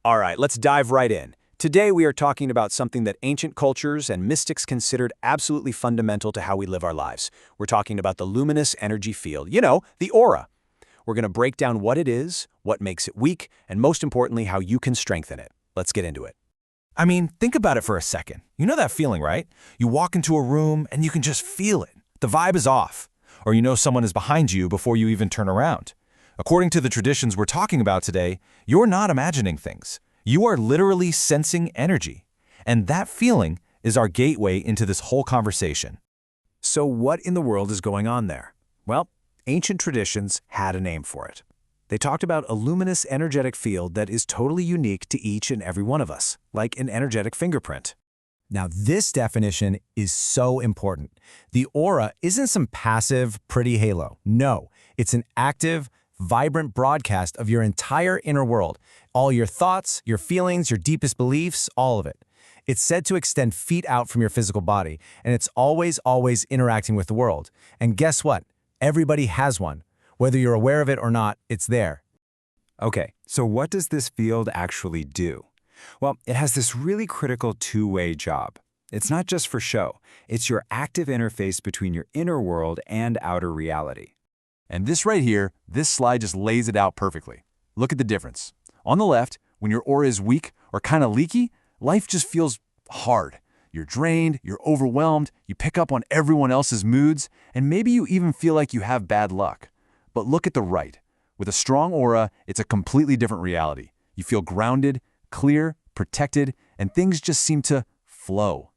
All right, let's dive right in. Today we are talking about something that ancient cultures and mystics considered absolutely fundamental to how we live our lives. We're talking about the luminous energy field, the aura. We're going to break down what it is, what makes it weak, and most importantly, how you can strengthen it. Let's get into it. I mean, think about it for a second. You know that feeling, right? You walk into a room and you can just feel it. The vibe is off. Or you know someone is behind you before you even turn around. According to the traditions we're talking about today, you're not imagining things. You are literally sensing energy. And that feeling is our gateway into this whole conversation. So what in the world is going on there? Well, ancient traditions had a name for it. They talked about a luminous energetic field that is totally unique to each and every one of us, like an energetic fingerprint. Now, this definition is so important. The aura isn't some passive, pretty halo. No, it's an active, vibrant broadcast of your entire inner world. All your thoughts, your feelings, your deepest beliefs, all of it. It's said to extend feet out from your physical body, and it's always interacting with the world. And guess what? Everybody has one. Whether you're aware of it or not, it's there. Okay, so what does this field actually do? Well, it has this really critical two-way job. It's not just for show. It's your active interface between your inner world and outer reality. And this right here, this slide just lays it out perfectly. Look at the difference. On the left, when your aura is weak or kind of leaky, life just feels hard. You're drained, you're overwhelmed, you pick up on everyone else's moods, and maybe you even feel like you have bad luck. But look at the right. With a strong aura, it's a completely different reality. You feel grounded, clear, protected, and things just seem to flow.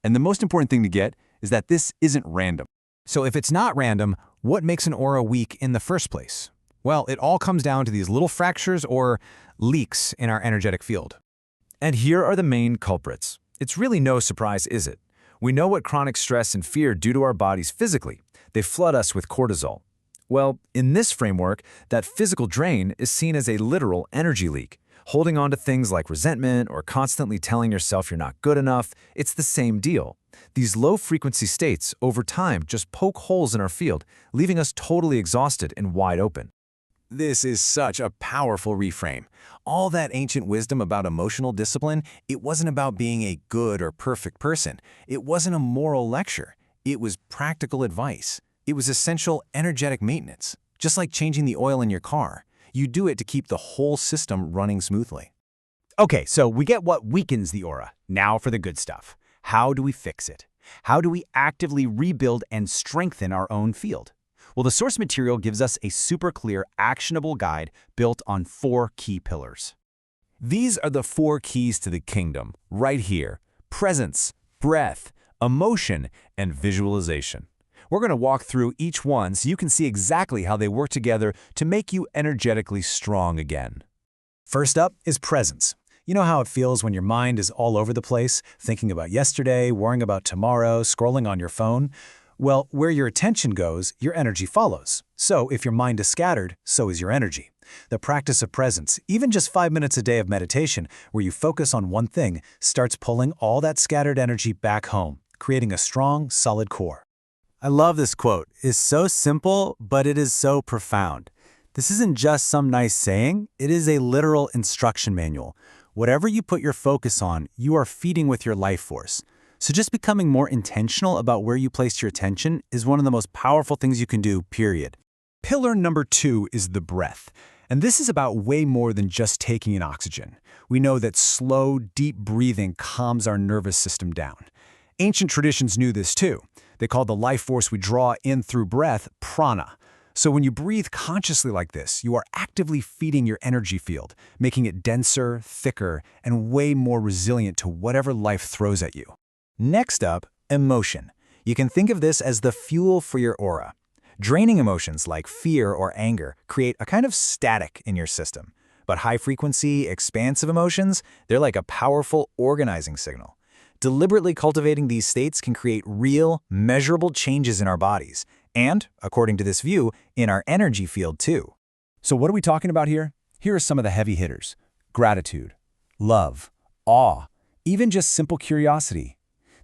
And the most important thing to get is that this isn't random. So if it's not random, what makes an aura weak in the first place? Well, it all comes down to these little fractures or leaks in our energetic field. And here are the main culprits. It's really no surprise, is it? We know what chronic stress and fear do to our bodies physically. They flood us with cortisol. Well, in this framework, that physical drain is seen as a literal energy leak. Holding on to things like resentment or constantly telling yourself you're not good enough, it's the same deal. These low-frequency states, over time, just poke holes in our field, leaving us totally exhausted and wide open. This is such a powerful reframe. All that ancient wisdom about emotional discipline, it wasn't about being a good or perfect person. It wasn't a moral lecture. It was practical advice. It was essential energetic maintenance, just like changing the oil in your car. You do it to keep the whole system running smoothly. Okay, so we get what weakens the aura. Now for the good stuff. How do we fix it? How do we actively rebuild and strengthen our own field? Well, the source material gives us a super clear, actionable guide built on 4 key pillars. These are the 4 keys to the kingdom, right here: presence, breath, emotion, and visualization. We're going to walk through each one so you can see exactly how they work together to make you energetically strong again. First up is presence. You know how it feels when your mind is all over the place, thinking about yesterday, worrying about tomorrow, scrolling on your phone? Well, where your attention goes, your energy follows. So if your mind is scattered, so is your energy. The practice of presence, even just 5 minutes a day of meditation where you focus on one thing, starts pulling all that scattered energy back home, creating a strong, solid core. I love this quote. It's so simple, but it is so profound. This isn't just some nice saying, it is a literal instruction manual. Whatever you put your focus on, you are feeding with your life force. So just becoming more intentional about where you place your attention is one of the most powerful things you can do, period. Pillar number 2 is the breath. And this is about way more than just taking in oxygen. We know that slow, deep breathing calms our nervous system down. Ancient traditions knew this too. They called the life force we draw in through breath prana. So when you breathe consciously like this, you are actively feeding your energy field, making it denser, thicker, and way more resilient to whatever life throws at you. Next up, emotion. You can think of this as the fuel for your aura. Draining emotions like fear or anger create a kind of static in your system. But high-frequency, expansive emotions, they're like a powerful organizing signal. Deliberately cultivating these states can create real, measurable changes in our bodies, and, according to this view, in our energy field too. So what are we talking about here? Here are some of the heavy hitters: gratitude, love, awe, even just simple curiosity.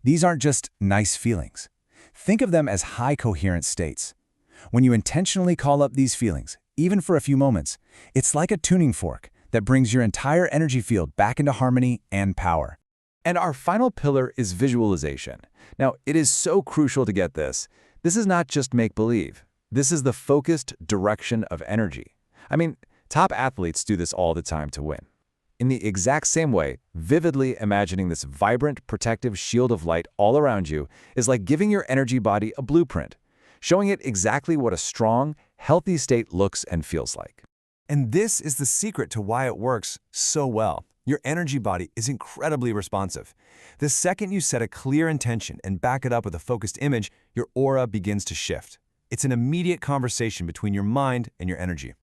These aren't just nice feelings. Think of them as high coherent states. When you intentionally call up these feelings, even for a few moments, it's like a tuning fork. that brings your entire energy field back into harmony and power. And our final pillar is visualization. Now, it is so crucial to get this. This is not just make-believe. This is the focused direction of energy. I mean, top athletes do this all the time to win. In the exact same way, vividly imagining this vibrant, protective shield of light all around you is like giving your energy body a blueprint, showing it exactly what a strong, healthy state looks and feels like. And this is the secret to why it works so well. Your energy body is incredibly responsive. The second you set a clear intention and back it up with a focused image, your aura begins to shift. It's an immediate conversation between your mind and your energy.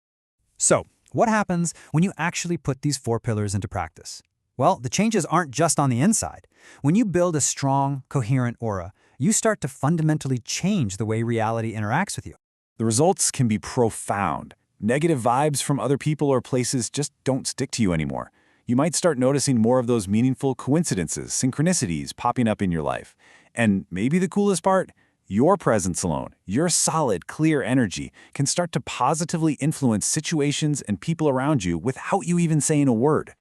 So, what happens when you actually put these 4 pillars into practice? Well, the changes aren't just on the inside. When you build a strong, coherent aura, you start to fundamentally change the way reality interacts with you. The results can be profound. Negative vibes from other people or places just don't stick to you anymore. You might start noticing more of those meaningful coincidences, synchronicities popping up in your life. And maybe the coolest part, your presence alone, your solid, clear energy can start to positively influence situations and people around you without you even saying a word.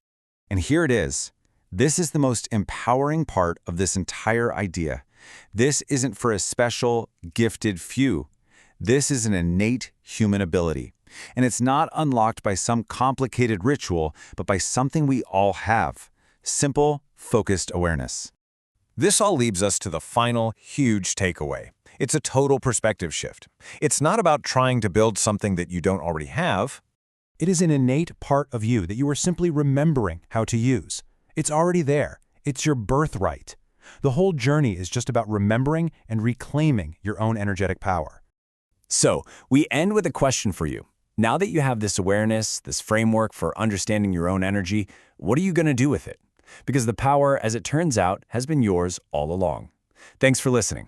And here it is. This is the most empowering part of this entire idea. This isn't for a special, gifted few. This is an innate human ability. And it's not unlocked by some complicated ritual, but by something we all have: simple, focused awareness. This all leads us to the final, huge takeaway. It's a total perspective shift. It's not about trying to build something that you don't already have. It is an innate part of you that you are simply remembering how to use. It's already there. It's your birthright. The whole journey is just about remembering and reclaiming your own energetic power. So, we end with a question for you. Now that you have this awareness, this framework for understanding your own energy, what are you going to do with it? Because the power, as it turns out, has been yours all along. Thanks for listening.